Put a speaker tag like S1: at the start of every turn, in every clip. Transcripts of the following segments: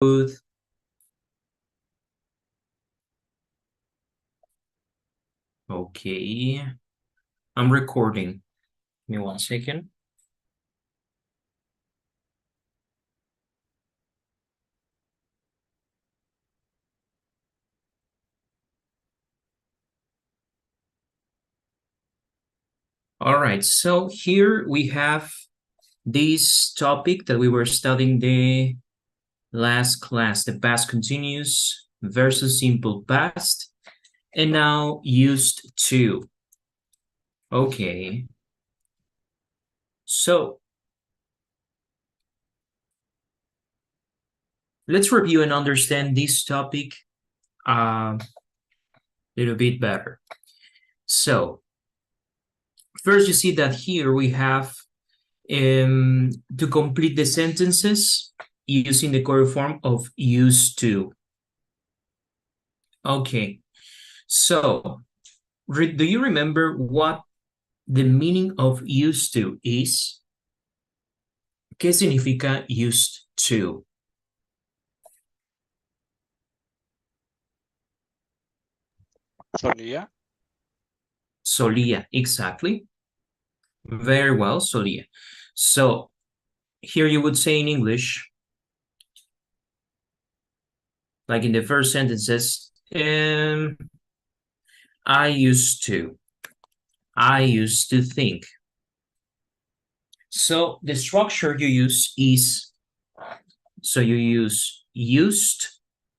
S1: Okay, I'm recording. Give me 1 second. All right, so here we have this topic that we were studying the last class, the past continuous versus simple past, and now used to. Okay, so let's review and understand this topic a little bit better. So first you see that here we have to complete the sentences using the correct form of used to. Okay, so do you remember what the meaning of used to is? ¿Qué significa used to?
S2: Solía.
S1: Solía, exactly. Very well, solía. So here you would say in English, like in the first sentences, I used to think. So the structure you use is, so you use used,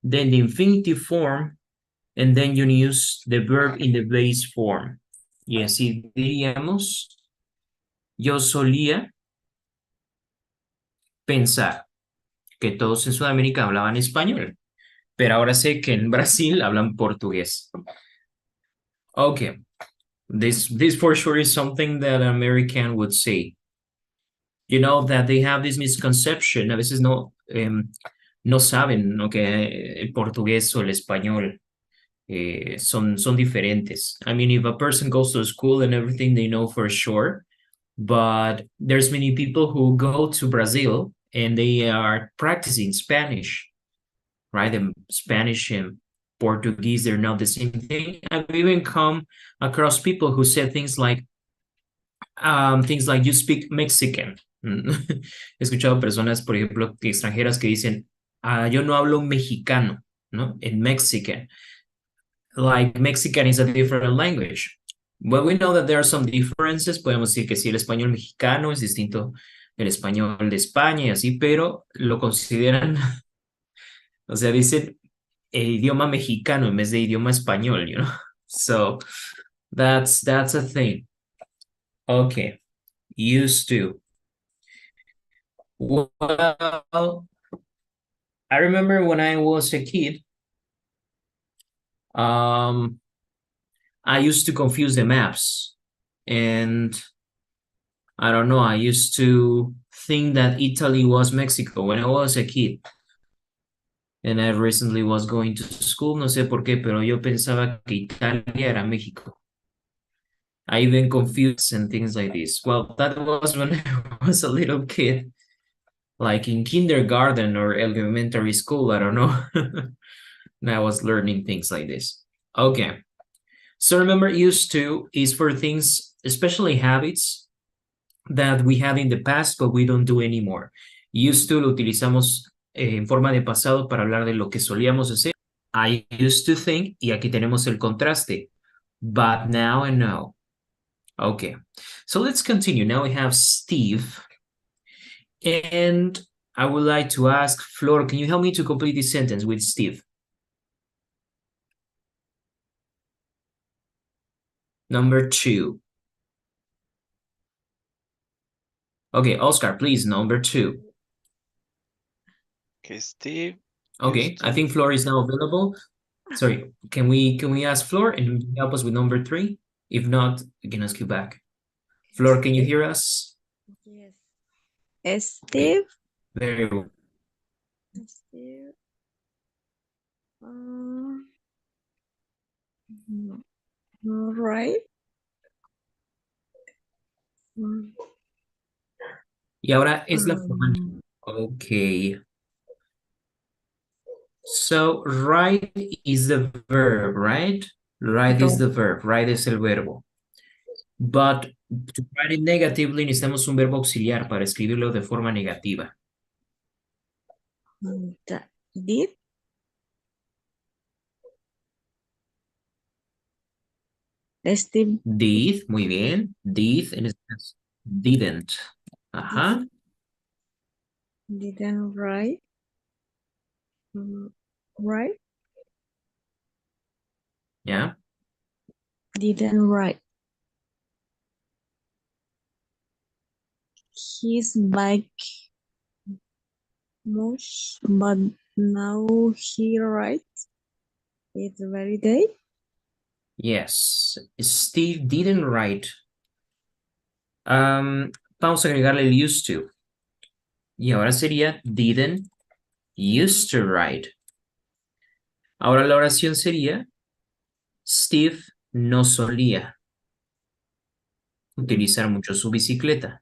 S1: then the infinitive form, and then you use the verb in the base form. Y así diríamos, yo solía pensar que todos en Sudamérica hablaban español, pero ahora sé que en Brasil hablan portugués. Okay, this for sure is something that an American would say. You know that they have this misconception, a veces no saben, ¿no? Que el portugués o el español son diferentes. I mean, if a person goes to school and everything, they know for sure, but there's many people who go to Brazil and they are practicing Spanish, right? And Spanish and Portuguese, they're not the same thing. I've even come across people who said things like you speak Mexican. He escuchado personas, por ejemplo, extranjeras que dicen, yo no hablo mexicano, ¿no? En Mexican. Like Mexican is a different language. Well, we know that there are some differences. Podemos decir que sí, el español mexicano es distinto del español de España y así, pero lo consideran, o sea, dicen idioma mexicano en vez de idioma español, you know? So that's a thing. Okay, used to. Well, I remember when I was a kid, I used to confuse the maps, and I don't know, I used to think that Italy was Mexico when I was a kid. And I recently was going to school, no sé por qué, pero yo pensaba que Italia era México. I even confused and things like this. Well, that was when I was a little kid, like in kindergarten or elementary school, I don't know. And I was learning things like this. Okay. So remember, used to is for things, especially habits that we had in the past, but we don't do anymore. Used to lo utilizamos en forma de pasado para hablar de lo que solíamos hacer. I used to think, y aquí tenemos el contraste, but now and no. Okay, so let's continue. Now we have Steve. And I would like to ask Flor, can you help me to complete this sentence with Steve? Number 2. Okay, Oscar, please, number 2.
S2: Okay, Steve.
S1: Okay, I think Flor is now available. Sorry, can we ask Flor and help us with number 3? If not, we can ask you back. Flor, can you hear us?
S3: Yes. Steve.
S1: Very well.
S3: Steve. All right.
S1: Y ahora es la forma. Okay. So write is the verb, right? Write is the verb. Write es el verbo. But to write it negatively necesitamos un verbo auxiliar para escribirlo de forma negativa.
S3: Did. Steve
S1: Did, muy bien. Did, en este caso, didn't. Ajá.
S3: didn't write. Right?
S1: Yeah.
S3: Didn't write. His bike much, but now he writes. It's very day.
S1: Yes. Steve didn't write. Vamos a agregarle el used to. Y ahora sería didn't used to write. Ahora la oración sería Steve no solía utilizar mucho su bicicleta.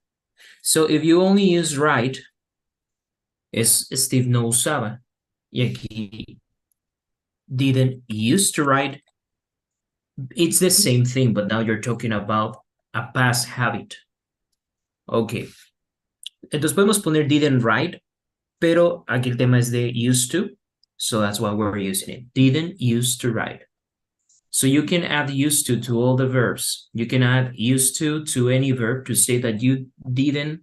S1: So if you only use write, es Steve no usaba. Y aquí didn't used to write. It's the same thing, but now you're talking about a past habit. Ok. Entonces podemos poner didn't write, pero aquí el tema es de used to. So that's why we're using it. Didn't used to write. So you can add used to all the verbs. You can add used to any verb to say that you didn't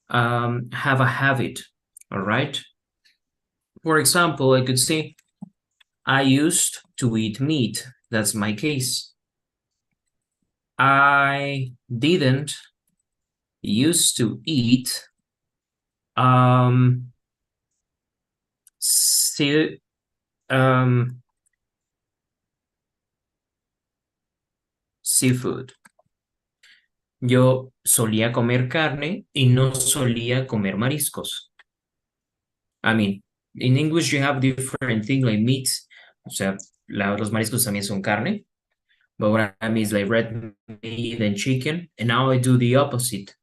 S1: have a habit, all right? For example, I could say, I used to eat meat. That's my case. I didn't used to eat see, seafood. Yo solía comer carne y no solía comer mariscos. I mean, in English you have different things like meat. O sea, los mariscos también son carne. But what I mean is like red meat and chicken. And now I do the opposite.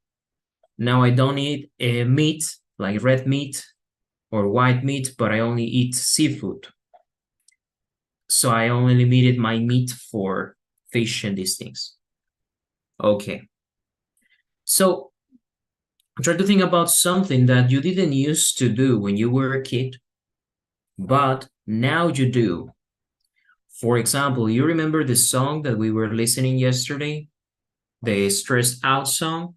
S1: Now I don't eat meat, like red meat or white meat, but I only eat seafood. So I only limited my meat for fish and these things. Okay. So try to think about something that you didn't used to do when you were a kid, but now you do. For example, you remember the song that we were listening yesterday, the Stressed Out song?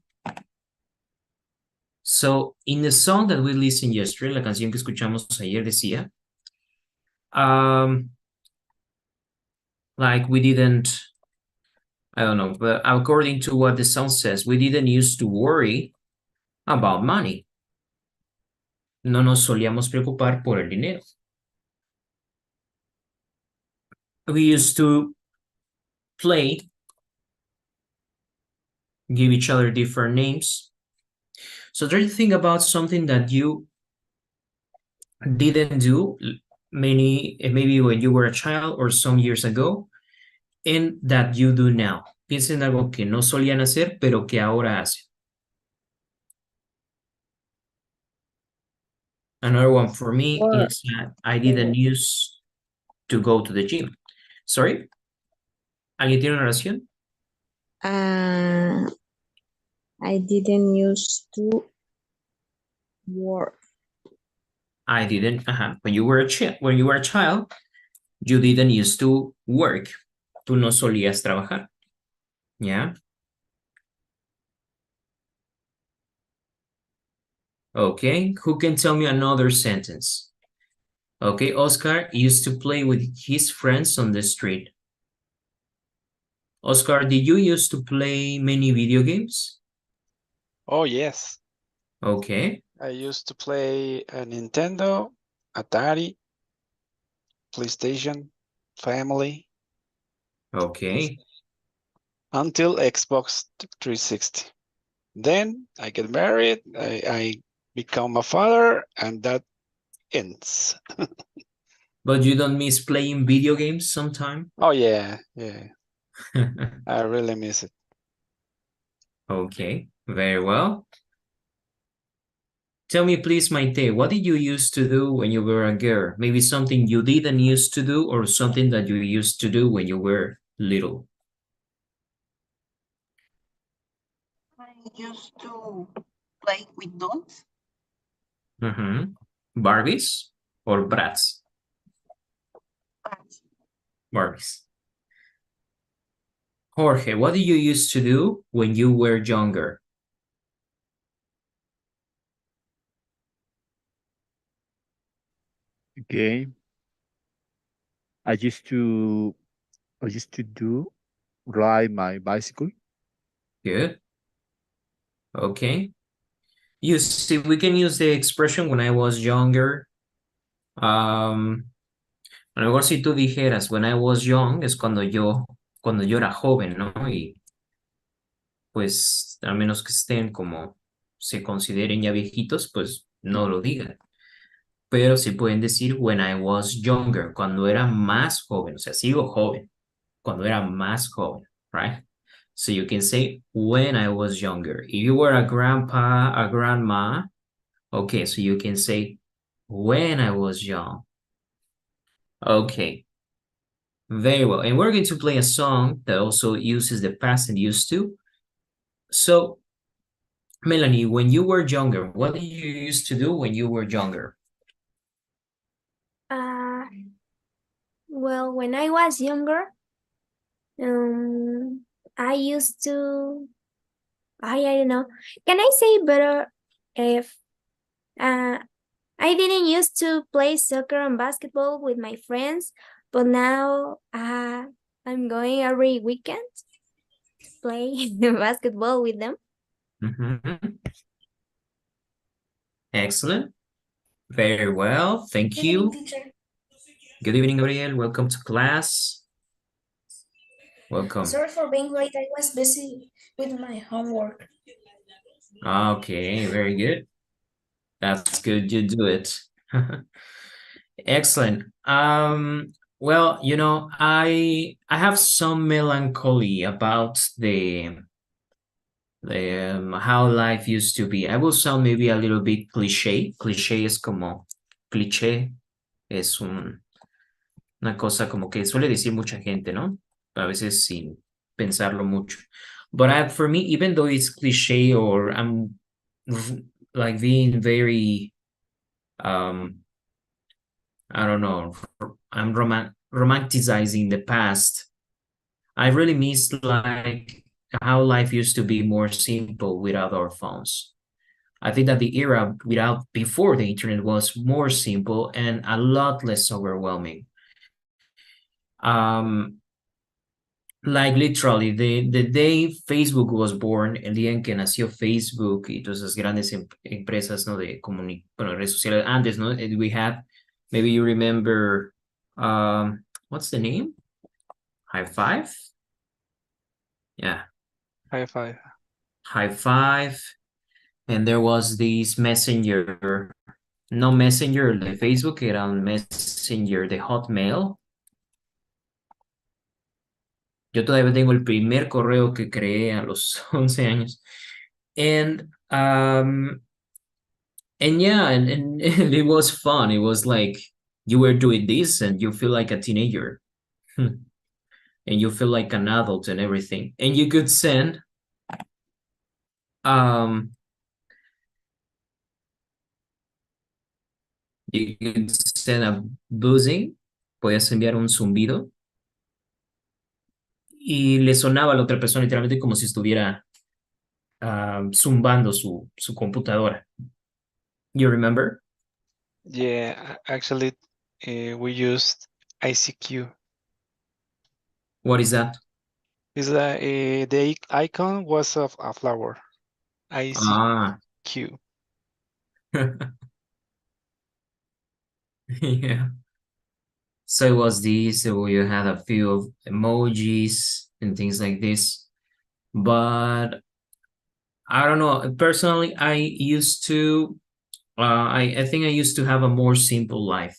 S1: So in the song that we listened yesterday, la canción que escuchamos ayer decía, like we didn't, I don't know, but according to what the song says, we didn't used to worry about money. No nos solíamos preocupar por el dinero. We used to play, give each other different names. So try to think about something that you didn't do maybe when you were a child or some years ago, and that you do now. Piensa en algo que no solían hacer, pero que ahora hacen. Another one for me is that I didn't use to go to the gym. Sorry? ¿Alguien tiene una oración?
S3: I didn't use to work.
S1: I didn't. When you were a child, you didn't used to work. Tú no solías trabajar. Yeah. Okay. Who can tell me another sentence? Okay. Oscar used to play with his friends on the street. Oscar, did you used to play many video games?
S2: Oh, yes.
S1: Okay.
S2: I used to play a Nintendo, Atari, PlayStation, Family.
S1: Okay.
S2: Until Xbox 360. Then I get married, I become a father, and that ends.
S1: But you don't miss playing video games sometime?
S2: Oh, yeah. I really miss it.
S1: Okay, very well. Tell me, please, Maite, what did you used to do when you were a girl? Maybe something you didn't used to do or something that you used to do when you were little.
S4: I used to play with dolls.
S1: Barbies or Bratz?
S4: But
S1: Barbies. Jorge, what did you used to do when you were younger?
S5: Okay. I used to do ride my bicycle.
S1: Good. Okay. You see, we can use the expression when I was younger. A lo mejor si tú dijeras when I was young es cuando yo era joven, ¿no? Y pues a menos que estén como se consideren ya viejitos, pues no lo digan. Pero sí pueden decir when I was younger, cuando era más joven, o sea, sigo joven, cuando era más joven, right? So you can say when I was younger. If you were a grandpa, a grandma, okay, so you can say when I was young. Okay, very well. And we're going to play a song that also uses the past and used to. So, Melanie, when you were younger, what did you used to do when you were younger?
S6: Well, when I was younger, I used to, I don't know. Can I say better if I didn't used to play soccer and basketball with my friends, but now I'm going every weekend to play basketball with them.
S1: Excellent. Very well. Thank you. Good evening, Gabriel. Welcome to class. Welcome.
S7: Sorry for being late. I was busy with my homework.
S1: Okay, very good. That's good. You do it. Excellent. Well, you know, I have some melancholy about the how life used to be. I will sound maybe a little bit cliché. Cliché es como cliché es una cosa como que suele decir mucha gente, ¿no? A veces sin pensarlo mucho. But for me, even though it's cliché or I'm like being very I don't know, I'm romanticizing the past. I really miss like how life used to be more simple without our phones. I think that the era before the internet was more simple and a lot less overwhelming. Like literally the day Facebook was born, el día en que nació Facebook y todas esas grandes empresas, ¿no? De redes sociales antes, ¿no? We had, maybe you remember, what's the name? High Five? Yeah.
S2: High five.
S1: High Five. And there was this Messenger, no Messenger de Facebook, era un Messenger de Hotmail. Yo todavía tengo el primer correo que creé a los 11 años. And yeah, and it was fun. It was like you were doing this and you feel like a teenager. And you feel like an adult and everything. And you could send you could send a buzzing, podías enviar un zumbido y le sonaba a la otra persona literalmente como si estuviera zumbando su computadora. You remember?
S2: Yeah, actually, we used ICQ.
S1: What is that?
S2: Is that the icon was of a flower? ICQ.
S1: Yeah. So it was this, so you had a few of emojis and things like this. But I don't know. Personally, I used to, I think I used to have a more simple life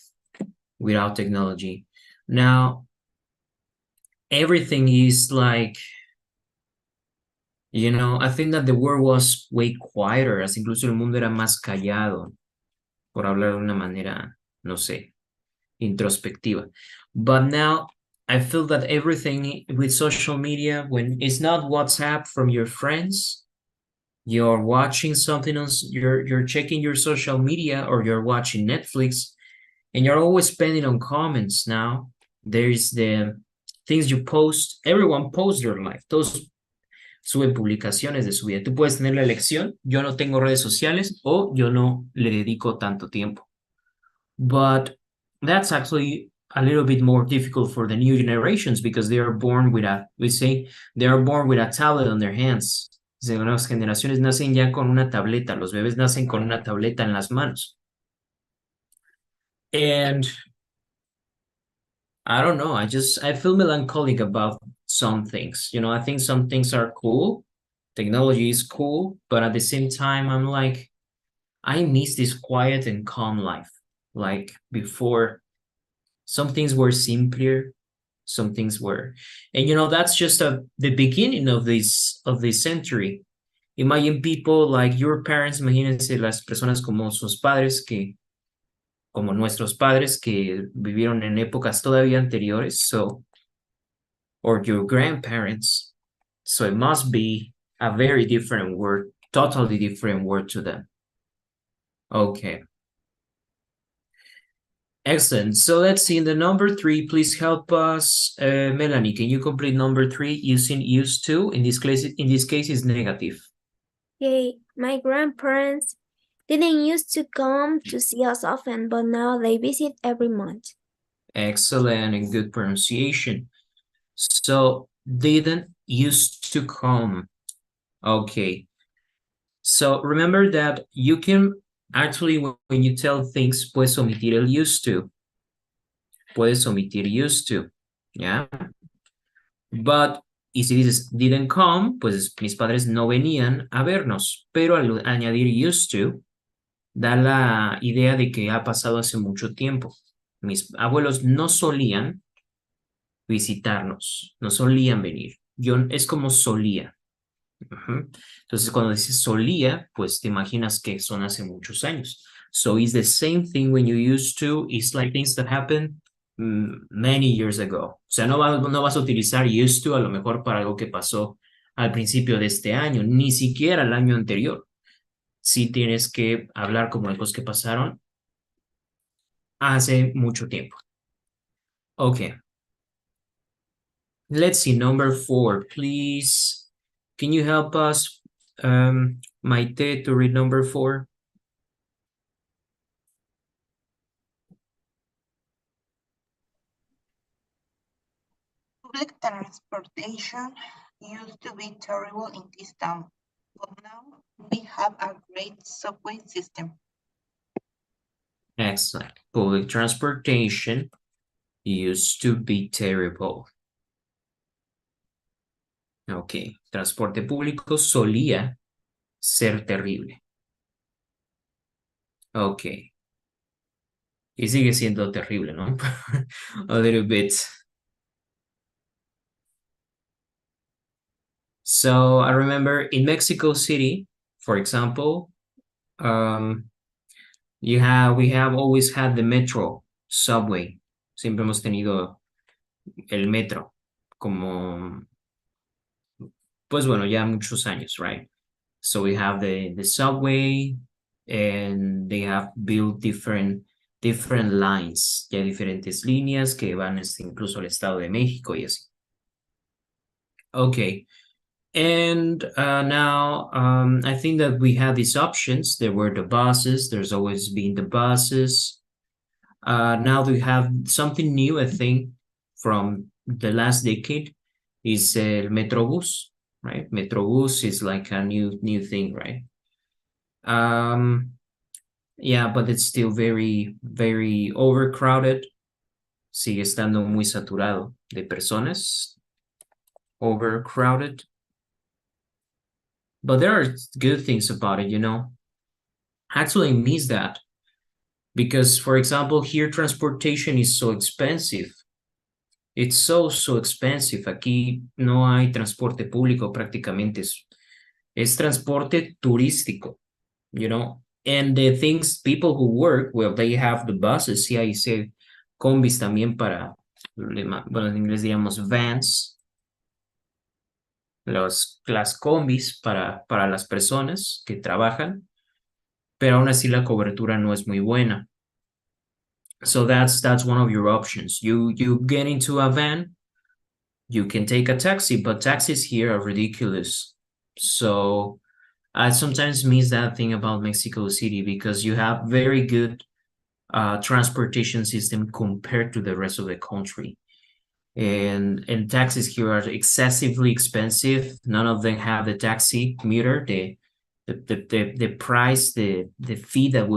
S1: without technology. Now, everything is like, You know, I think that the world was way quieter, as incluso el mundo era más callado, por hablar de una manera, no sé, introspectiva. But now I feel that everything with social media, when it's not WhatsApp from your friends, you're watching something on, you're checking your social media or you're watching Netflix, and you're always spending on comments now. There's the things you post, everyone posts their life. Todos suben publicaciones de su vida. Tú puedes tener la elección, yo no tengo redes sociales o yo no le dedico tanto tiempo. But that's actually a little bit more difficult for the new generations because they are born with a, we say, they are born with a tablet on their hands. Las nuevas generaciones nacen ya con una tableta, los bebés nacen con una tableta en las manos. And I don't know, I feel melancholic about some things. You know, I think some things are cool. Technology is cool, but at the same time, I'm like, I miss this quiet and calm life. Like before, some things were simpler, some things were, and you know, that's just the beginning of this century. Imagine people like your parents, imagínense las personas como sus padres como nuestros padres que vivieron en épocas todavía anteriores, so, or your grandparents. So it must be a very different word, totally different word to them. Okay. Excellent. So let's see in the number 3, please help us. Melanie, can you complete number 3 using used to? In this case is negative.
S6: Okay, my grandparents didn't used to come to see us often, but now they visit every month.
S1: Excellent and good pronunciation. So didn't used to come. Okay. So remember that you can actually, when you tell things, puedes omitir el used to. Puedes omitir used to. Yeah. But, y si dices didn't come, pues mis padres no venían a vernos. Pero al añadir used to, da la idea de que ha pasado hace mucho tiempo. Mis abuelos no solían visitarnos, no solían venir. Es como solía. Entonces, cuando dices solía, pues te imaginas que son hace muchos años. So it's the same thing when you used to. It's like things that happened many years ago. O sea, no vas a utilizar used to a lo mejor para algo que pasó al principio de este año, ni siquiera el año anterior. Sí tienes que hablar como de cosas que pasaron hace mucho tiempo. Okay. Let's see, number 4, please. Can you help us, Maite, to read number 4?
S4: Public transportation used to be terrible in this town, but now we have a great subway system.
S1: Excellent. Public transportation used to be terrible. Ok. Transporte público solía ser terrible. Ok. Y sigue siendo terrible, ¿no? A little bit. So I remember in Mexico City, for example, we have always had the metro, subway. Siempre hemos tenido el metro como, pues bueno, ya muchos años, right? So we have the subway, and they have built different lines, ya diferentes líneas que van incluso al Estado de México y así. Okay. And now I think that we have these options. There were the buses. There's always been the buses. Now we have something new, I think, from the last decade is el Metrobús, right? Metrobús is like a new thing, right? Yeah, but it's still very, very overcrowded. Sigue estando muy saturado de personas. Overcrowded. But there are good things about it, you know. I actually miss that. Because, for example, here transportation is so expensive. It's so expensive. Aquí no hay transporte público prácticamente. Es transporte turístico, you know. And the things, people who work, well, they have the buses. Sí, ahí se combis también para, bueno, en inglés diríamos vans. Las combis para las personas que trabajan, pero aún así la cobertura no es muy buena. So that's one of your options. You get into a van, you can take a taxi, but taxis here are ridiculous. So I sometimes miss that thing about Mexico City because you have very good transportation system compared to the rest of the country. And taxis here are excessively expensive. None of them have the taxi meter, the price, the fee that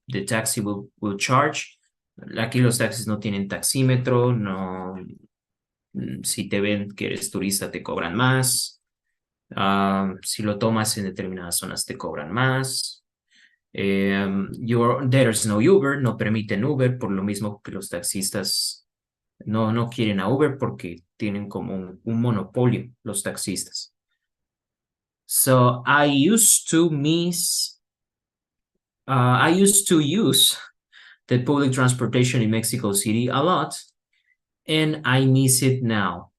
S1: the taxi will charge. Aquí los taxis no tienen taxímetro, no. Si te ven que eres turista te cobran más. Si lo tomas en determinadas zonas te cobran más. There's no Uber, no permiten Uber, por lo mismo que los taxistas no quieren a Uber porque tienen como un monopolio los taxistas. So I used to use the public transportation in Mexico City a lot, and I miss it now.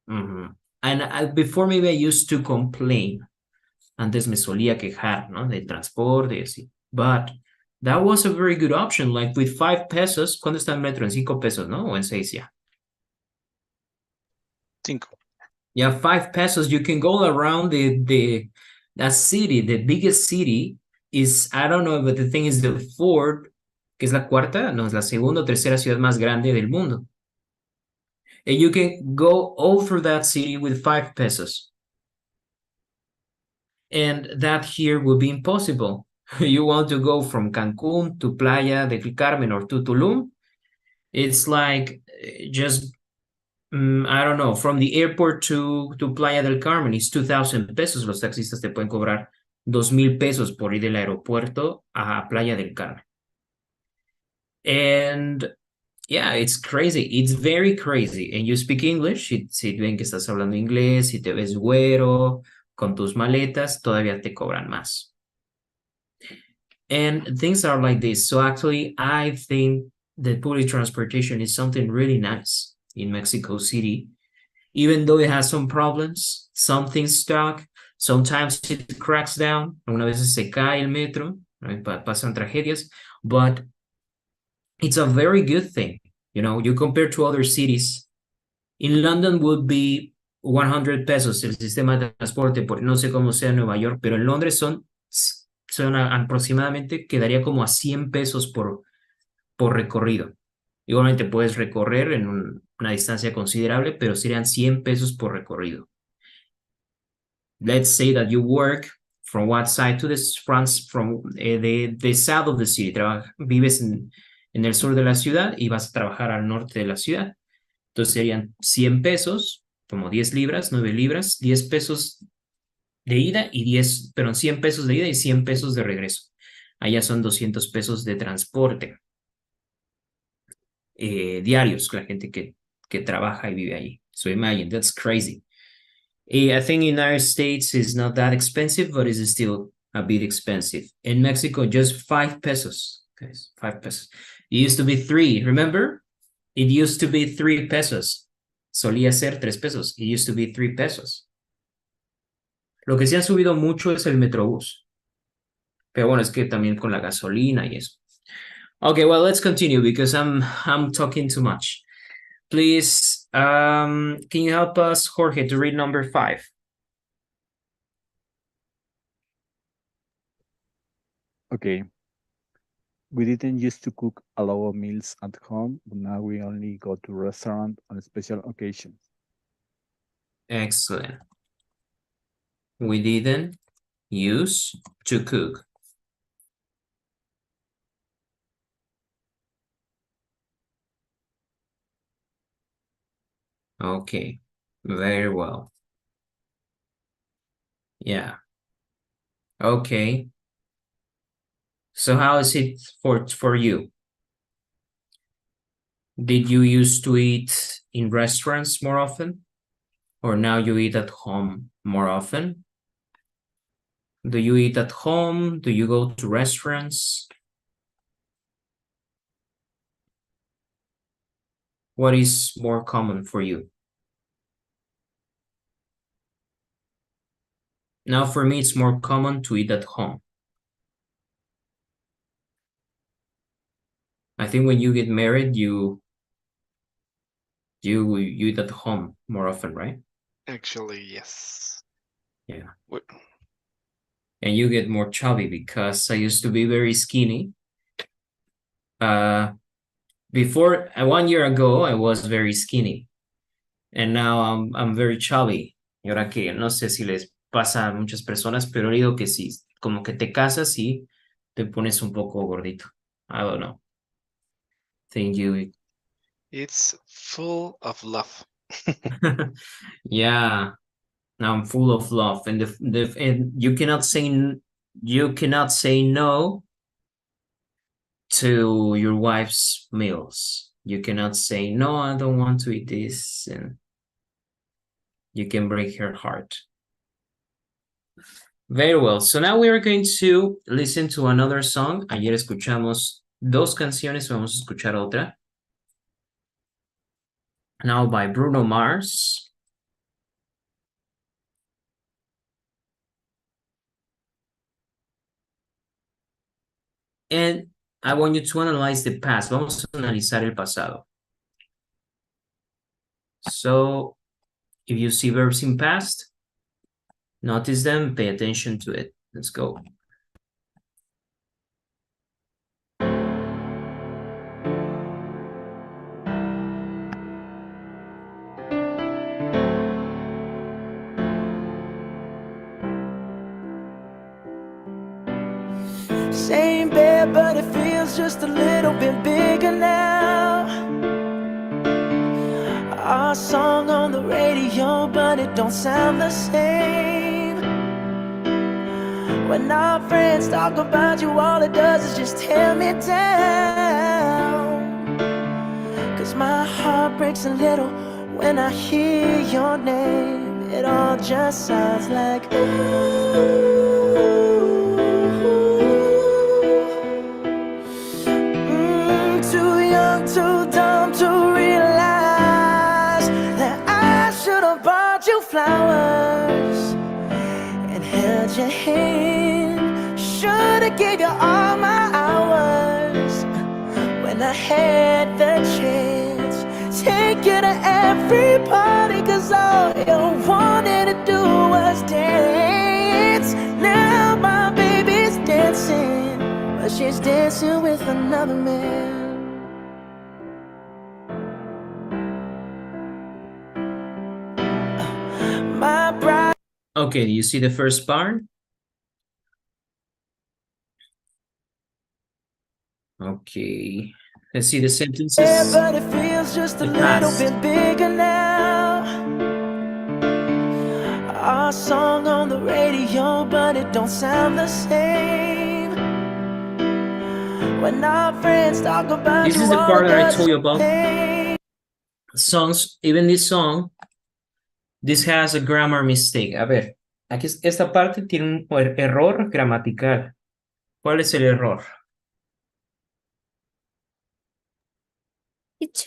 S1: And before maybe I used to complain. Antes me solía quejar, ¿no? Del transporte, así. But that was a very good option. Like with 5 pesos, ¿cuánto está el metro? En 5 pesos, ¿no? O en 6 ya.
S2: 5.
S1: Yeah, 5 pesos. You can go around that city. The biggest city is, I don't know, but the thing is the fourth, que es la cuarta, no, es la segunda o tercera ciudad más grande del mundo. And you can go all through that city with 5 pesos. And that here would be impossible. You want to go from Cancun to Playa del Carmen or to Tulum, it's like just, I don't know, from the airport to Playa del Carmen, it's 2,000 pesos. Los taxistas te pueden cobrar 2,000 pesos por ir del aeropuerto a Playa del Carmen. And yeah, it's crazy. It's very crazy. And you speak English, si ven que estás hablando inglés, si te ves güero, con tus maletas, todavía te cobran más. And things are like this. So actually, I think that public transportation is something really nice in Mexico City, even though it has some problems, some things stuck, sometimes it cracks down, algunas veces se cae el metro, right? Pasan tragedias, but it's a very good thing. You know, you compare to other cities. In London would be 100 pesos el sistema de transporte, no sé cómo sea en Nueva York, pero en Londres son aproximadamente, quedaría como a 100 pesos por recorrido. Igualmente puedes recorrer en una distancia considerable, pero serían 100 pesos por recorrido. Let's say that you work from what side to the front, from the south of the city. Vives en el sur de la ciudad y vas a trabajar al norte de la ciudad. Entonces serían 100 pesos, como 10 libras, 9 libras, 10 pesos de ida y 100 pesos de ida y 100 pesos de regreso. Allá son 200 pesos de transporte diarios, la gente que trabaja y vive allí. So imagine, that's crazy. I think in United States it's not that expensive, but it's still a bit expensive. In Mexico, just 5 pesos, guys, 5 pesos. It used to be 3, remember? It used to be 3 pesos. Solía ser 3 pesos. It used to be 3 pesos. Lo que sí han subido mucho es el Metrobús. Pero bueno, es que también con la gasolina y eso. Okay, well, let's continue because I'm talking too much. Please, can you help us, Jorge, to read number 5?
S5: Okay. We didn't used to cook a lot of meals at home, but now we only go to restaurant on special occasions.
S1: Excellent. We didn't use to cook. Okay, very well. Yeah. Okay. So how is it for you? Did you used to eat in restaurants more often? Or now you eat at home more often? Do you eat at home? Do you go to restaurants? What is more common for you? Now, for me, it's more common to eat at home. I think when you get married, you eat at home more often, right?
S2: Actually, yes.
S1: Yeah.
S2: Wh-
S1: And you get more chubby because I used to be very skinny. Before 1 year ago, I was very skinny, and now I'm very chubby. Y ahora que no sé si les pasa a muchas personas, pero digo que sí, como que te casas y te pones un poco gordito. I don't know. Think you.
S2: It's full of love.
S1: Yeah, I'm full of love, and and you cannot say no to your wife's meals. You cannot say no, I don't want to eat this, and you can break her heart. Very well. So now we are going to listen to another song. Ayer escuchamos 2 canciones, vamos a escuchar otra. Now by Bruno Mars. And I want you to analyze the past. Vamos a analizar el pasado. So if you see verbs in past, notice them, pay attention to it. Let's go.
S8: Same bed, but it feels just a little bit bigger now. Our song on the radio, but it don't sound the same. When our friends talk about you, all it does is just tear me down. 'Cause my heart breaks a little when I hear your name. It all just sounds like ooh. Too young, too dumb to realize that I should have bought you flowers and held your hand. Should have gave you all my hours when I had the chance. Take you to every party, 'cause all you wanted to do was dance. Now my baby's dancing, but she's dancing with another man. My bride.
S1: Okay, do you see the first part? Okay, let's see the sentences.
S8: Yeah, but it feels just a
S1: The
S8: little
S1: past.
S8: bit bigger now. Our song on the radio, but it don't sound the same. When our friends talk about
S1: This
S8: you,
S1: is the
S8: all
S1: part
S8: it
S1: that I
S8: does
S1: told you
S8: is
S1: about.
S8: pain.
S1: Songs, even this song, this has a grammar mistake. A ver, aquí esta parte tiene un error gramatical. ¿Cuál es el error?
S6: It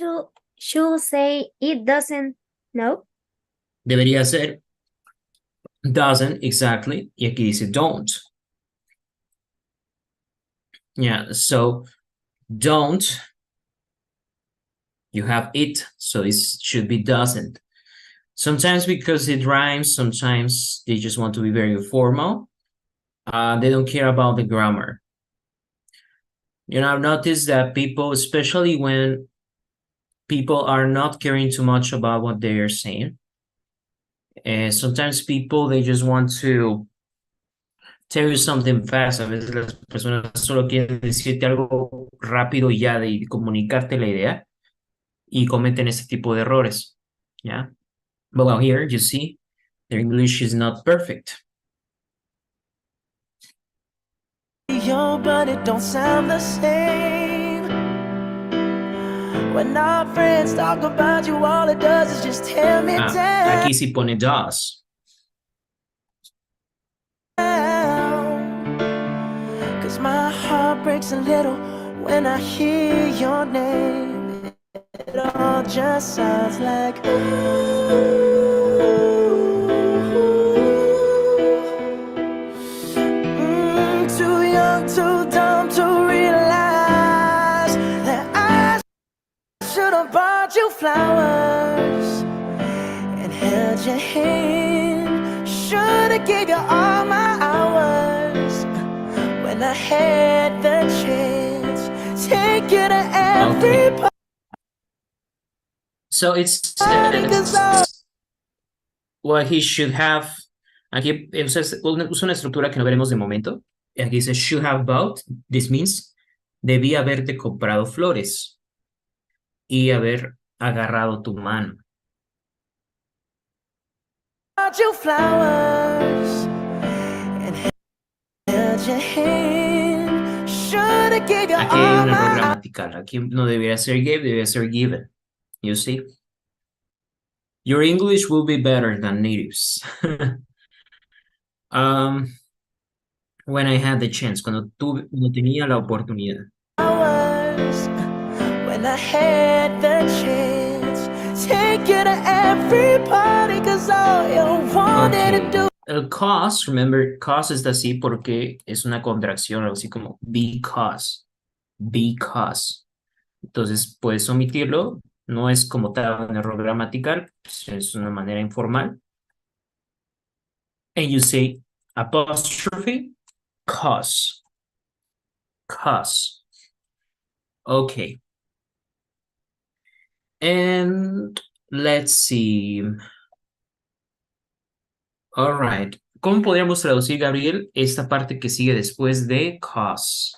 S6: should say it doesn't know.
S1: Debería ser doesn't, exactly. Y aquí dice don't. Yeah, so don't. You have it, so it should be doesn't. Sometimes because it rhymes, sometimes they just want to be very formal. They don't care about the grammar. You know, I've noticed that people, especially when people are not caring too much about what they are saying, and sometimes people, they just want to tell you something fast. A veces las personas solo quieren decirte algo rápido y ya, de comunicarte la idea, y cometen ese tipo de errores. Yeah. But well, here you see their English is not perfect.
S8: But it don't sound the same. When our friends talk about you, all it does is just tear me down.
S1: Aquí sí pone does.
S8: my heart breaks a little when I hear your name. It all just sounds like too young, too dumb to realize that I should have bought you flowers and held your hand. Should have gave you all my hours when I had the chance. Take you to every
S1: Okay. So it's what he should have. Aquí usa una estructura que no veremos de momento. Aquí dice should have bought. This means debía haberte comprado flores y haber agarrado tu mano.
S8: bought you flowers and held your hand. Should have gave you
S1: Aquí hay
S8: all
S1: un error
S8: my
S1: gramatical. Aquí no debería ser gave, debería ser given. You see? Your English will be better than natives. When I had the chance, cuando tenía la oportunidad.
S8: hours when I had the chance. Take you to every party, cause all you wanted to do.
S1: El cause, remember, cause está así porque es una contracción, algo así como because. Because. Entonces, puedes omitirlo. No es como tal un error gramatical, pues, es una manera informal. And you say apostrophe, cause. Cause. Okay. And let's see. All right. ¿Cómo podríamos traducir, Gabriel, esta parte que sigue después de cause?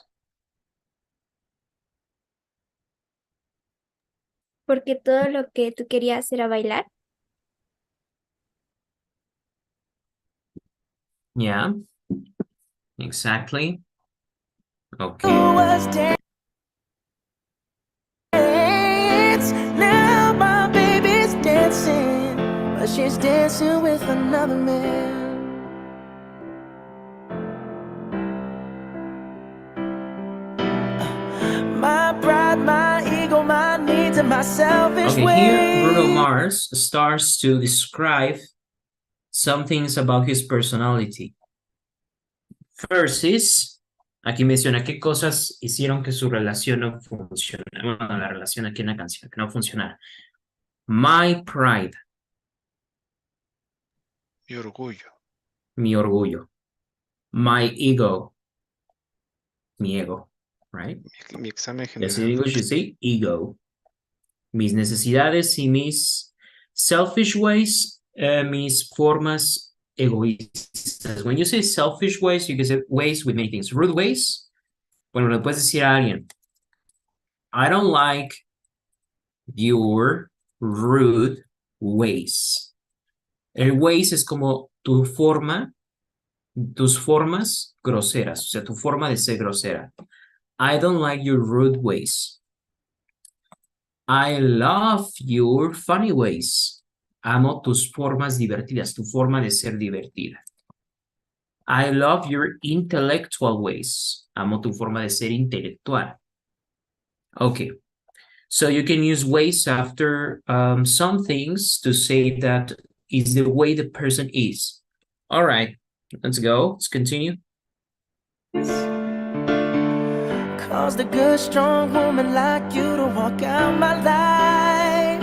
S6: Porque todo lo que tú querías era bailar.
S1: Yeah. Exactly. Okay.
S8: Who was dance? Now my baby's dancing, but she's dancing with another man. My pride, my ego, my needs, and my selfish
S1: Okay,
S8: ways.
S1: here Bruno Mars starts to describe some things about his personality. First is, aquí menciona qué cosas hicieron que su relación no funcionara. Bueno, la relación aquí en la canción, que no funcionara. My pride,
S2: Mi orgullo.
S1: mi orgullo. My ego, mi ego, right?
S2: Mi examen
S1: Yes, in
S2: general.
S1: English you say ego. Mis necesidades y mis selfish ways, mis formas egoístas. When you say selfish ways, you can say ways with many things. Rude ways, bueno, le puedes decir a alguien, I don't like your rude ways. El ways es como tu forma, tus formas groseras, o sea, tu forma de ser grosera. I don't like your rude ways. I love your funny ways. Amo tus formas divertidas, tu forma de ser divertida. I love your intellectual ways. Amo tu forma de ser intelectual. Okay. So you can use ways after some things to say that is the way the person is. All right. Let's go. Let's continue.
S8: Caused a good, strong woman like you to walk out my life.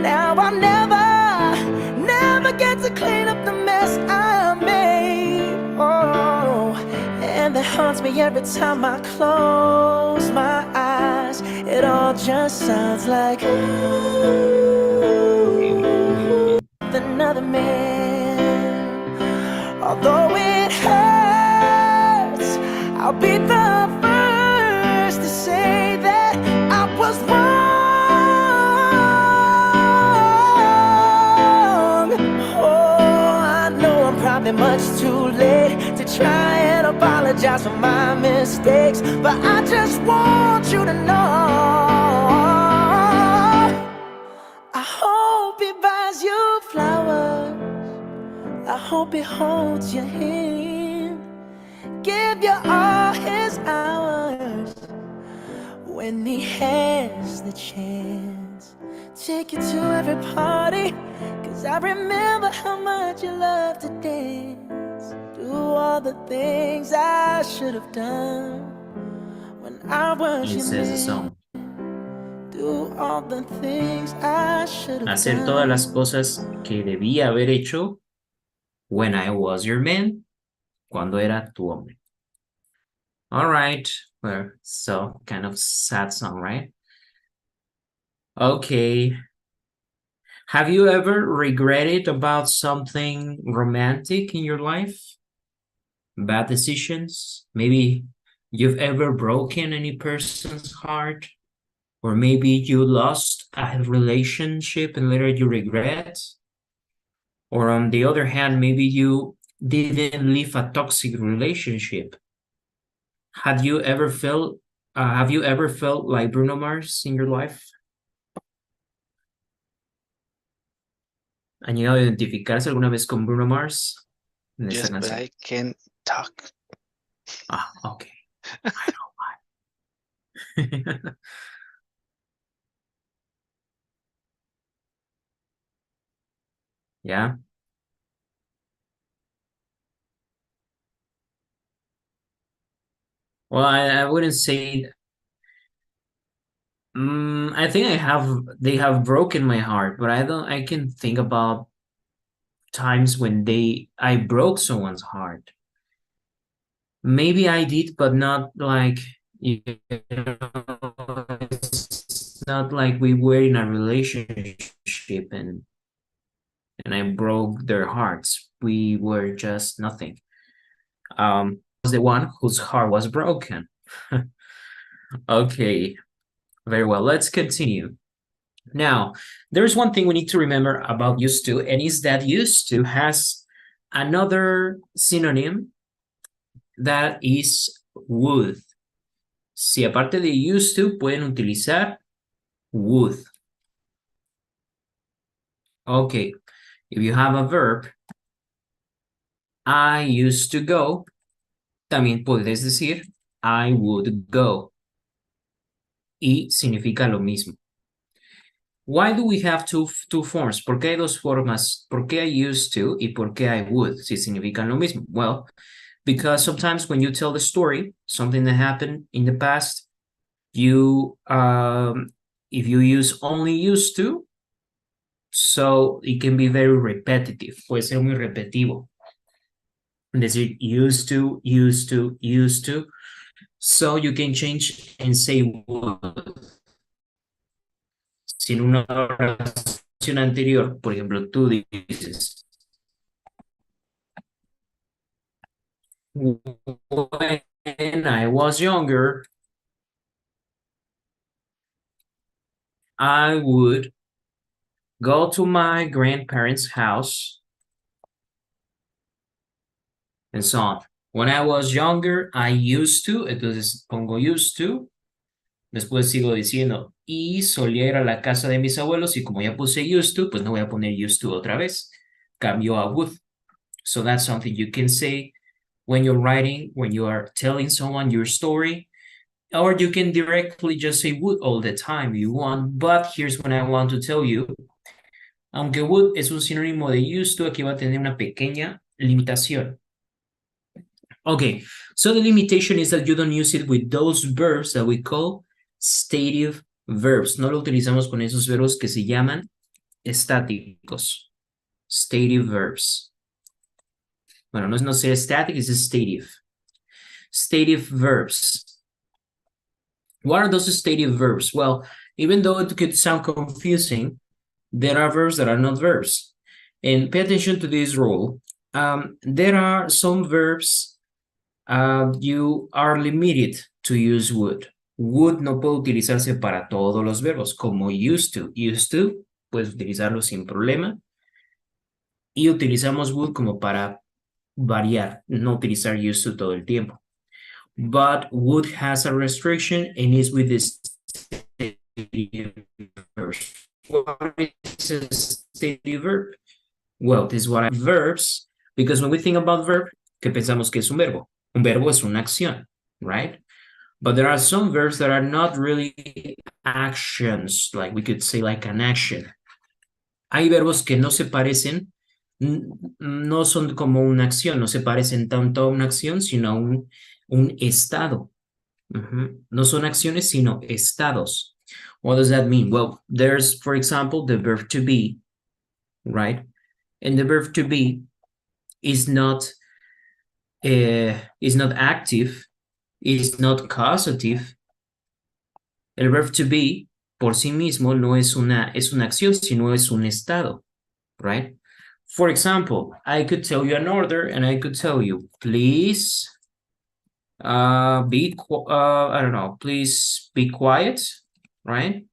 S8: Now I'll never get to clean up the mess I made. Oh, and that haunts me every time I close my eyes. It all just sounds like another man. Although it hurts, I'll be the first to say that I was wrong. Oh, I know I'm probably much too late to try and apologize for my mistakes, but I just want you to know I hope he buys you flowers. I hope he holds your hand, give you all his when he has the chance. Take you to every party, 'cause I remember how much you loved to dance. Do all the things I should have done when I was
S1: It
S8: your
S1: says the
S8: man.
S1: song.
S8: Do all the things I should have
S1: Hacer todas las
S8: done.
S1: cosas que debía haber hecho when I was your man, cuando era tu hombre. All right, well, so kind of sad song, right? Okay. Have you ever regretted about something romantic in your life? Bad decisions? Maybe you've ever broken any person's heart? Or maybe you lost a relationship and later you regret? Or on the other hand, maybe you didn't leave a toxic relationship. Have you ever felt like Bruno Mars in your life? ¿Han llegado a identificarse alguna vez con Bruno Mars? En esta
S2: Yes, but
S1: canción?
S2: I can't talk.
S1: Ah, okay. I know why. Yeah. Well, I wouldn't say. I think they have broken my heart, but I can think about times when I broke someone's heart. Maybe I did, but not like, it's not like we were in a relationship and I broke their hearts. We were just nothing. I was the one whose heart was broken. Okay, very well. Let's continue. Now, there's one thing we need to remember about used to, and is that used to has another synonym that is would. Si aparte de used to, pueden utilizar would. Okay, if you have a verb, I used to go, también puedes decir I would go. Y significa lo mismo. Why do we have two forms? ¿Por qué hay dos formas? ¿Por qué I used to y por qué I would? Si significan lo mismo. Well, because sometimes when you tell the story, something that happened in the past, you if you use only used to, so it can be very repetitive. Puede ser muy repetitivo. Decir used to, used to, used to. So you can change and say would. Si en una oración anterior, por ejemplo, tú dices when I was younger, I would go to my grandparents' house and so on. When I was younger, I used to, entonces pongo used to. Después sigo diciendo, y solía ir a la casa de mis abuelos, y como ya puse used to, pues no voy a poner used to otra vez. Cambio a would. So that's something you can say when you're writing, when you are telling someone your story, or you can directly just say would all the time you want. But here's what I want to tell you. Aunque would es un sinónimo de used to, aquí va a tener una pequeña limitación. Okay, so the limitation is that you don't use it with those verbs that we call stative verbs. No lo utilizamos con esos verbos que se llaman estáticos. Stative verbs. Bueno, no ser static, es stative. Stative verbs. What are those stative verbs? Well, even though it could sound confusing, there are verbs that are not verbs. And pay attention to this rule. There are some verbs you are limited to use would. Would no puede utilizarse para todos los verbos, como used to. Used to, puedes utilizarlo sin problema. Y utilizamos would como para variar, no utilizar used to todo el tiempo. But would has a restriction and is with this stative verb. What is a stative verb? Well, this is what verbs, because when we think about verb, ¿qué pensamos que es un verbo? Un verbo es una acción, right? But there are some verbs that are not really actions, like we could say like an action. Hay verbos que no se parecen, no son como una acción, no se parecen tanto a una acción, sino a un estado. No son acciones, sino estados. What does that mean? Well, there's, for example, the verb to be, right? And the verb to be is not active, is not causative. El verb to be por sí mismo no es una acción, sino es un estado, right? For example, I could tell you an order and I could tell you, please I don't know, please be quiet, right?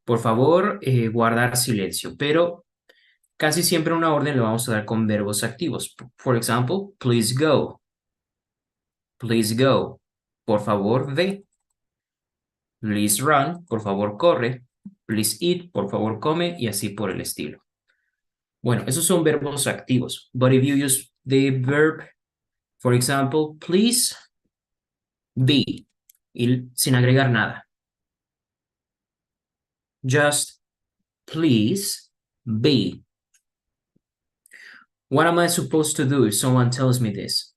S1: Por favor, guardar silencio, pero casi siempre una orden lo vamos a dar con verbos activos. For example, please go. Please go. Por favor, ve. Please run. Por favor, corre. Please eat. Por favor, come. Y así por el estilo. Bueno, esos son verbos activos. But if you use the verb, for example, please be. Y sin agregar nada. Just please be. What am I supposed to do if someone tells me this?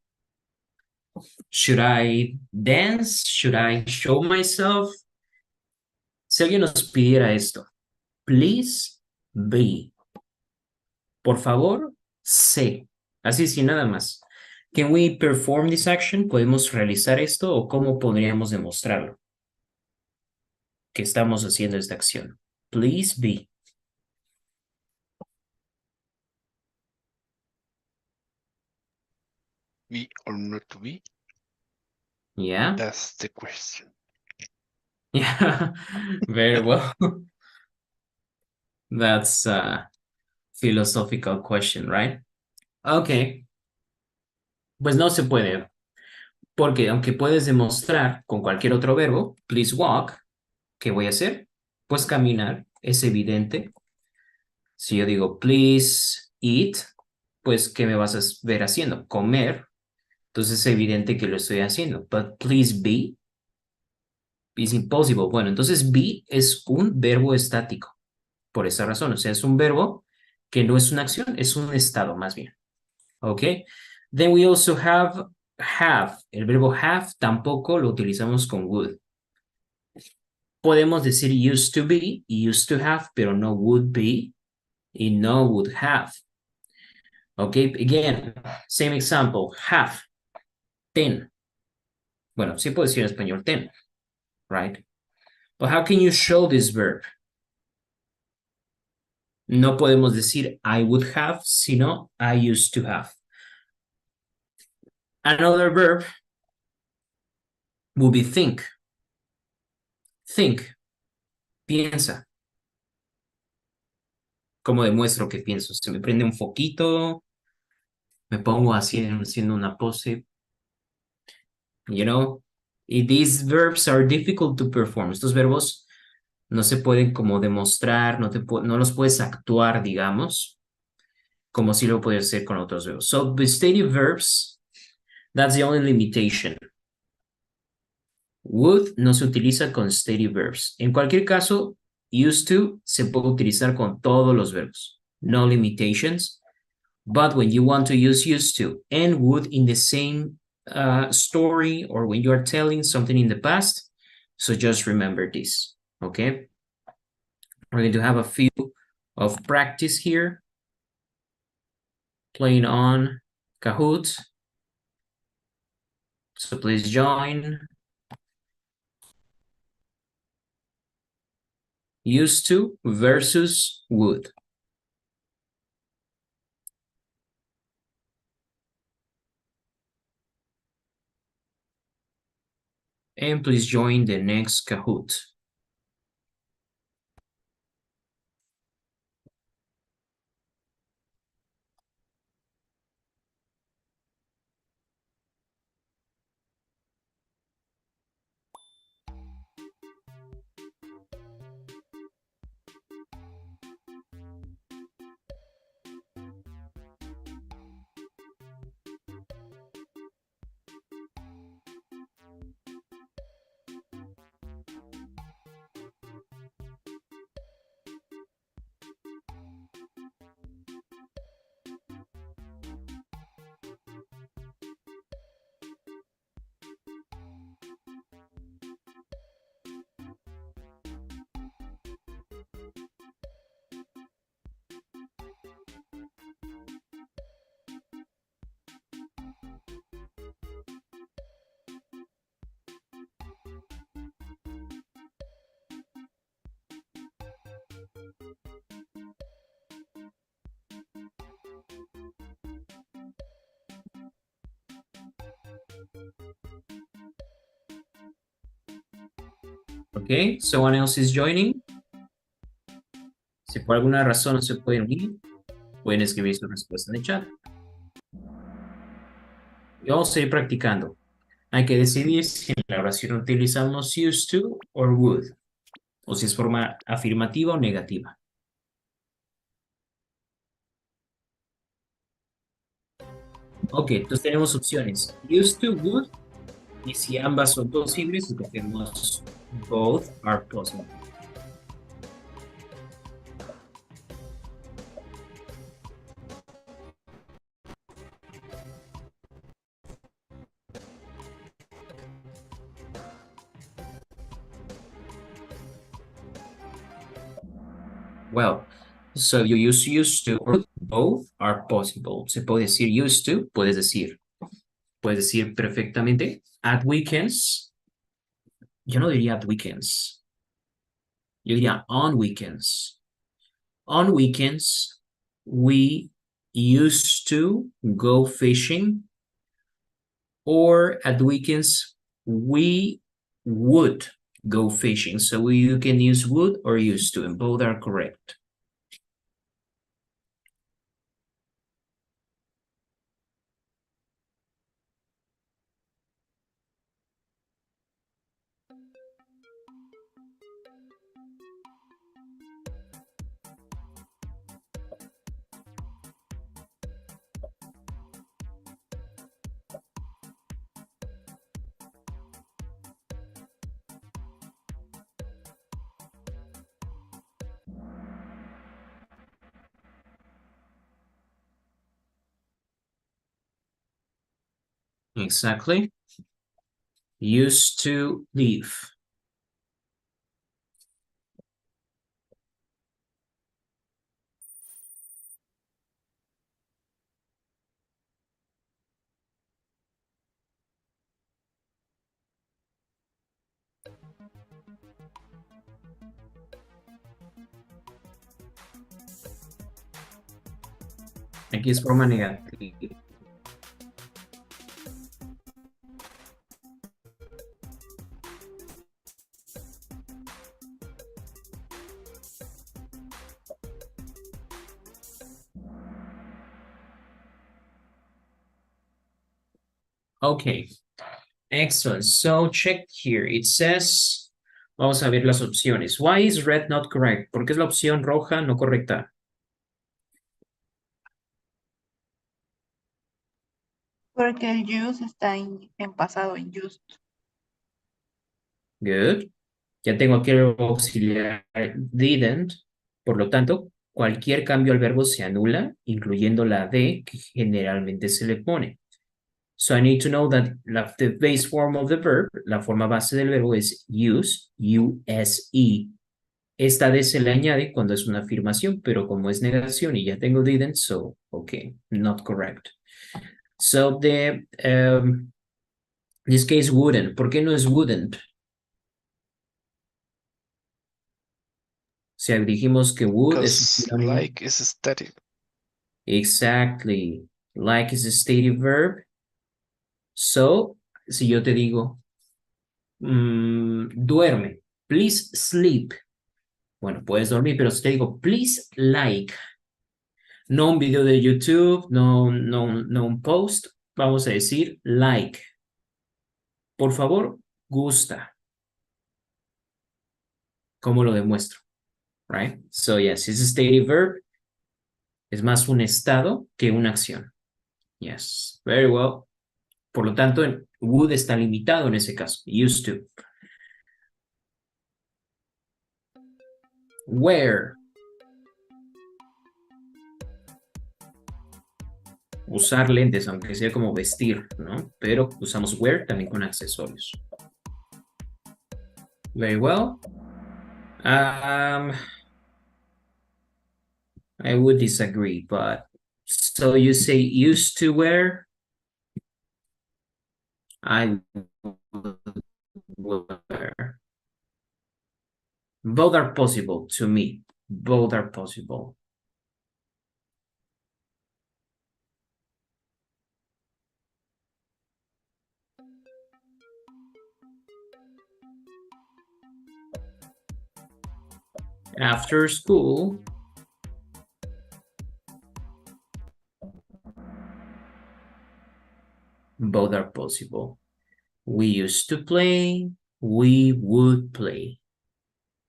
S1: Should I dance? Should I show myself? Si alguien nos pidiera esto, please be. Por favor, sé. Así sin nada más. Can we perform this action? ¿Podemos realizar esto o cómo podríamos demostrarlo? Que estamos haciendo esta acción. Please be.
S2: Be or not to be?
S1: Yeah?
S2: That's the question.
S1: Yeah, very well. That's a philosophical question, right? Okay. Pues no se puede. Porque aunque puedes demostrar con cualquier otro verbo, please walk, ¿qué voy a hacer? Pues caminar, es evidente. Si yo digo please eat, pues ¿qué me vas a ver haciendo? Comer. Entonces es evidente que lo estoy haciendo. But please be is impossible. Bueno, entonces be es un verbo estático. Por esa razón, o sea, es un verbo que no es una acción, es un estado más bien. ¿Ok? Then we also have. El verbo have tampoco lo utilizamos con would. Podemos decir used to be y used to have, pero no would be y no would have. Okay, again, same example, have, ten. Bueno, sí puedo decir en español ten, right? But how can you show this verb? No podemos decir I would have, sino I used to have. Another verb would be think. Think. Piensa. ¿Cómo demuestro que pienso? Se me prende un foquito, me pongo así haciendo una pose. You know, these verbs are difficult to perform. Estos verbos no se pueden como demostrar, no los puedes actuar, digamos, como si lo puedes hacer con otros verbos. So, the stative verbs, that's the only limitation. Would no se utiliza con stative verbs. En cualquier caso, used to se puede utilizar con todos los verbos. No limitations. But when you want to use used to and would in the same story or when you are telling something in the past, so just remember this, okay? We're going to have a few of practice here. Playing on Kahoot. So please join. Used to versus would. And please join the next Kahoot. Okay, someone else is joining. Si por alguna razón no se pueden unir, pueden escribir su respuesta en el chat. Y vamos a ir practicando. Hay que decidir si en la oración utilizamos used to or would, o si es forma afirmativa o negativa. Ok, entonces tenemos opciones used to, would, y si ambas son posibles, escogemos both are possible. Well, so you use used to, or both are possible. Se puede decir used to, puedes decir perfectamente at weekends. Yo no diría at weekends. Yo diría on weekends. On weekends, we used to go fishing, or at weekends, we would go fishing. So you can use would or used to, and both are correct. Exactly. Used to leave. Aquí es forma negativa. Okay, excellent. So check here. It says, vamos a ver las opciones. Why is red not correct? ¿Por qué es la opción roja no correcta?
S4: Porque el use está en pasado, en used.
S1: Good. Ya tengo aquí el verbo auxiliar didn't. Por lo tanto, cualquier cambio al verbo se anula, incluyendo la D que generalmente se le pone. So I need to know that the base form of the verb, la forma base del verbo es use, U-S-E. Esta D se le añade cuando es una afirmación, pero como es negación y ya tengo didn't, so, okay, not correct. So this case wouldn't. ¿Por qué no es wouldn't? O sea, dijimos que would es
S2: Because like is static.
S1: Exactly. Like is a stative verb. So, si yo te digo, duerme, please sleep. Bueno, puedes dormir, pero si te digo, please like, no un video de YouTube, no un post, vamos a decir like. Por favor, gusta. ¿Cómo lo demuestro? Right? So, yes, it's a stative verb. Es más un estado que una acción. Yes, very well. Por lo tanto, would está limitado en ese caso. Used to. Wear. Usar lentes, aunque sea como vestir, ¿no? Pero usamos wear también con accesorios. Very well. I would disagree, but so you say used to wear? I would wear. Both are possible to me. Both are possible. After school. Both are possible. We used to play. We would play.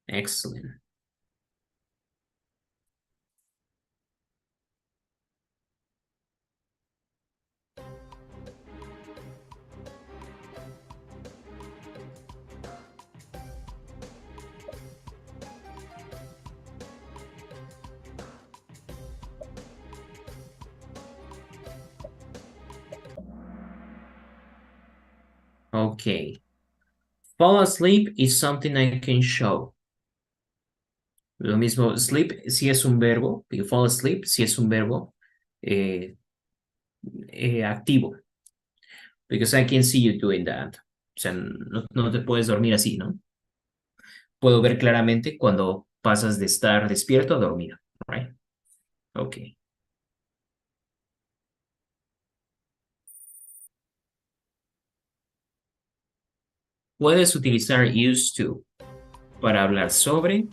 S1: Excellent. Okay. Fall asleep is something I can show. Lo mismo, sleep si es un verbo, y fall asleep si es un verbo activo. Because I can see you doing that. O sea, no te puedes dormir así, ¿no? Puedo ver claramente cuando pasas de estar despierto a dormir, right? Okay. Puedes utilizar used to para hablar sobre.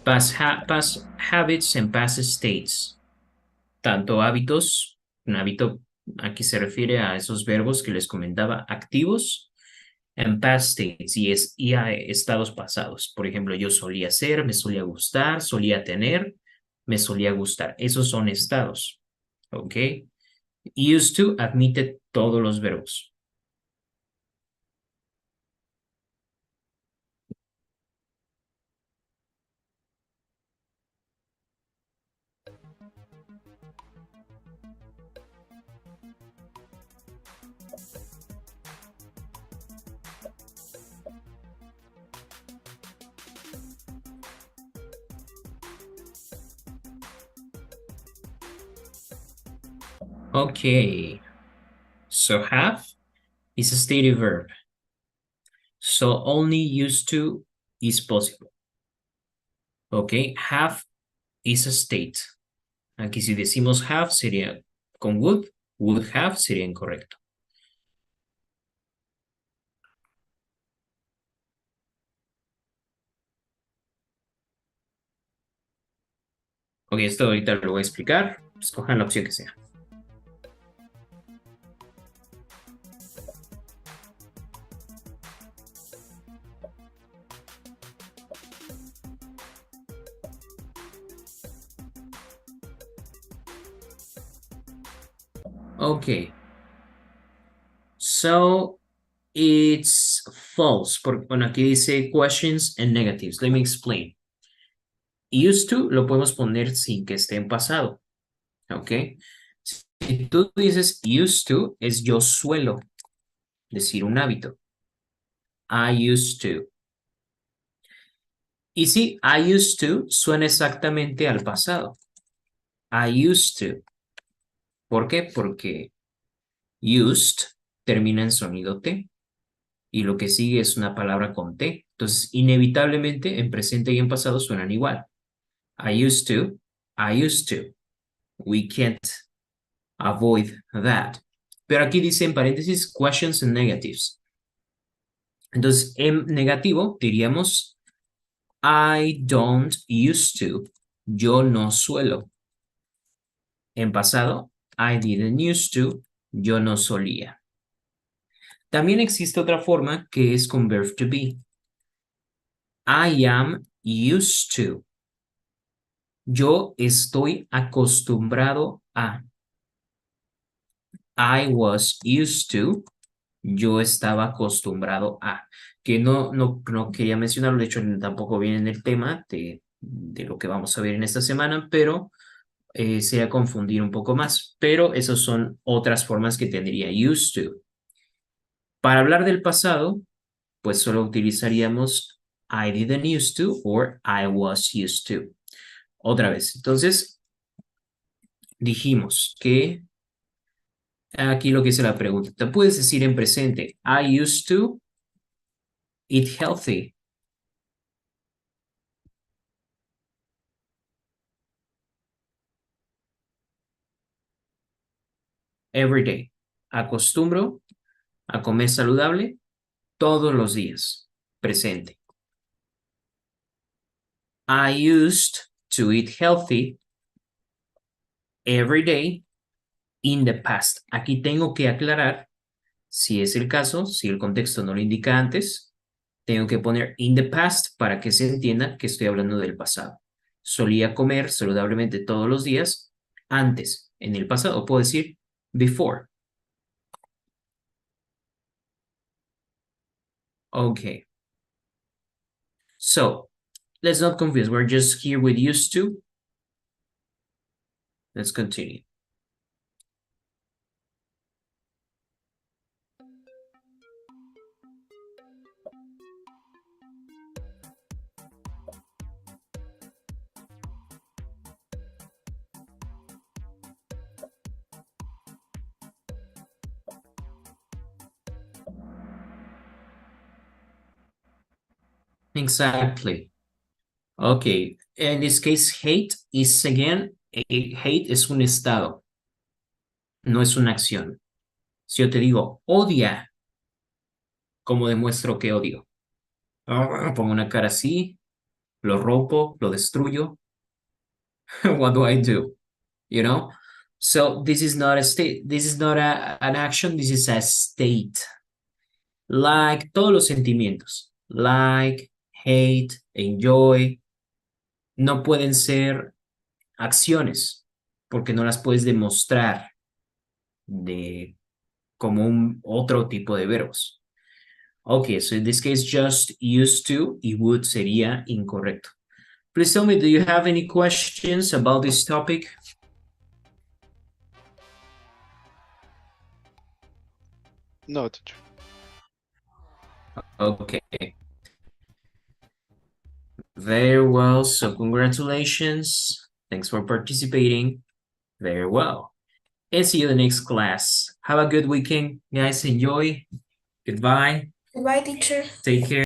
S1: Past habits and past states. Tanto hábitos, un hábito aquí se refiere a esos verbos que les comentaba, activos, and past states, y a estados pasados. Por ejemplo, yo solía ser, me solía gustar, solía tener, me solía gustar. Esos son estados. ¿Ok? Used to admite todos los verbos. Okay, so have is a stative verb. So only used to is possible. Okay, have is a state. Aquí si decimos have sería con would have sería incorrecto. Ok, esto ahorita lo voy a explicar. Escojan la opción que sea. Okay. So it's false. Bueno, aquí dice questions and negatives. Let me explain. Used to lo podemos poner sin que esté en pasado. Ok. Si tú dices used to, es yo suelo decir un hábito. I used to. Y sí, I used to suena exactamente al pasado. I used to. ¿Por qué? Porque used termina en sonido T. Y lo que sigue es una palabra con T. Entonces, inevitablemente, en presente y en pasado suenan igual. I used to. I used to. We can't avoid that. Pero aquí dice en paréntesis questions and negatives. Entonces, en negativo diríamos I don't used to. Yo no suelo. En pasado, I didn't used to. Yo no solía. También existe otra forma que es con verb to be. I am used to. Yo estoy acostumbrado a. I was used to. Yo estaba acostumbrado a. Que no quería mencionarlo, de hecho tampoco viene en el tema de lo que vamos a ver en esta semana, pero sería confundir un poco más. Pero esas son otras formas que tendría used to. Para hablar del pasado, pues solo utilizaríamos I didn't used to or I was used to. Otra vez, entonces dijimos que aquí lo que dice la pregunta, te puedes decir en presente I used to eat healthy. Every day. Acostumbro a comer saludable todos los días. Presente. I used to eat healthy every day in the past. Aquí tengo que aclarar, si es el caso, si el contexto no lo indica antes, tengo que poner in the past para que se entienda que estoy hablando del pasado. Solía comer saludablemente todos los días antes, en el pasado. Puedo decir before. Okay. So, let's not confuse. We're just here with used to. Let's continue. Exactly. Okay. In this case, hate is again, hate es un estado. No es una acción. Si yo te digo, odia, ¿cómo demuestro que odio? Pongo una cara así, lo rompo, lo destruyo. What do I do? You know? So this is not a state. This is not an action. This is a state. Like todos los sentimientos. Like, hate, enjoy. No pueden ser acciones porque no las puedes demostrar como un otro tipo de verbos. Okay, so in this case, just used to y would sería incorrecto. Please tell me, do you have any questions about this topic?
S2: No, teacher.
S1: Okay. Very well, so congratulations. Thanks for participating. Very well. And see you in the next class. Have a good weekend, guys. Enjoy. Goodbye.
S7: Goodbye, teacher.
S1: Take care.